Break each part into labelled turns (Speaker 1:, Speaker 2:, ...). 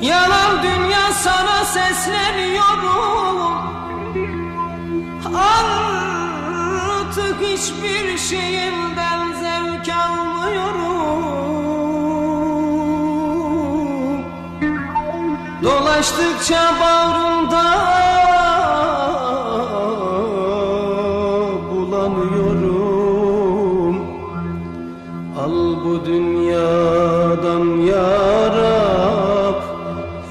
Speaker 1: Yalan dünya sana sesleniyorum. Artık hiçbir şeyinden zevk almıyorum. Dolaştıkça bağrımda bulanıyorum. Al bu dünyadan ya Rab,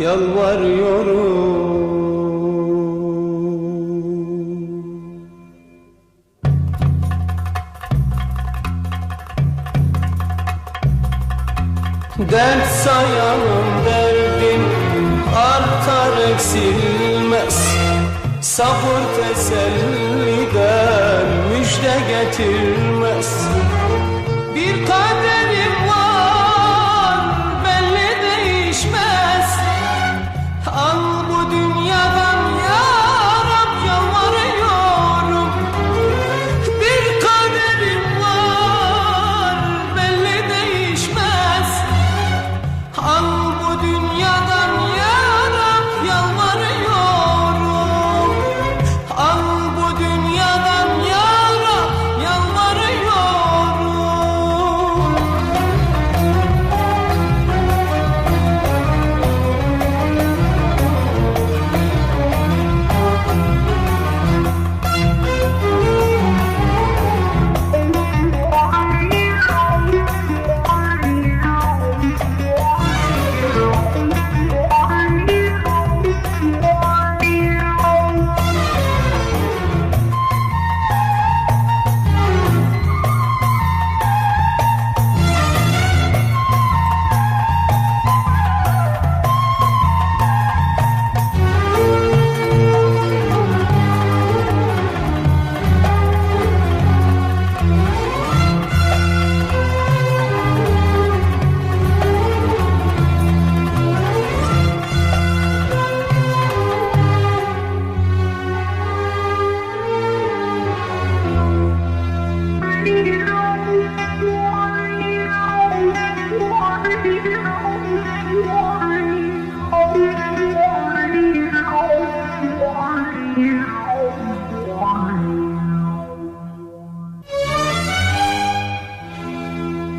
Speaker 1: yalvarıyorum. Dert sayanım derdim artar eksilmez. Sabır teselliden müjde getirmez. Bir kaderim var belli değişmez. Al bu dünyadan ya Rab, yalvarıyorum. Bir kaderim var belli değişmez. Al bu dünyadan ya Rab, yalvarıyorum. Al bu dünyadan ya Rab, yalvarıyorum.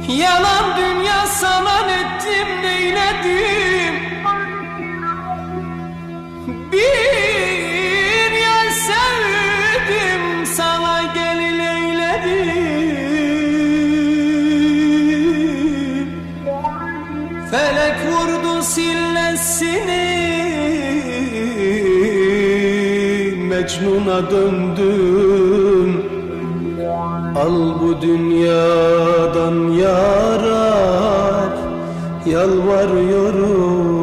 Speaker 1: Yalan dünya sana ettim neyledim. Bir yer sevdim sana gelin eyledim. Felek vurdu sillesini, Mecnun'a döndüm. Al bu dünyadan ya Rab, yalvarıyorum.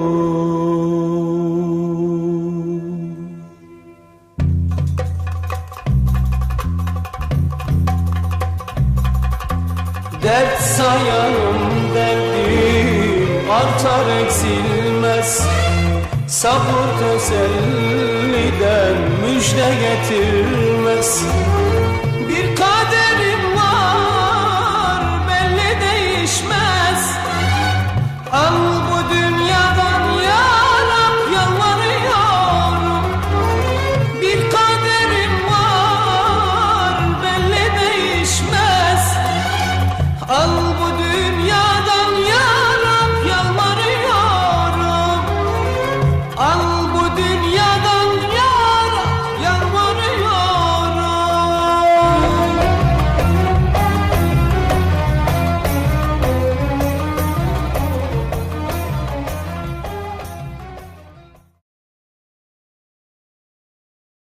Speaker 1: Dert sayanım derdim artar eksilmez. Sabır teselliden müjde getirmez.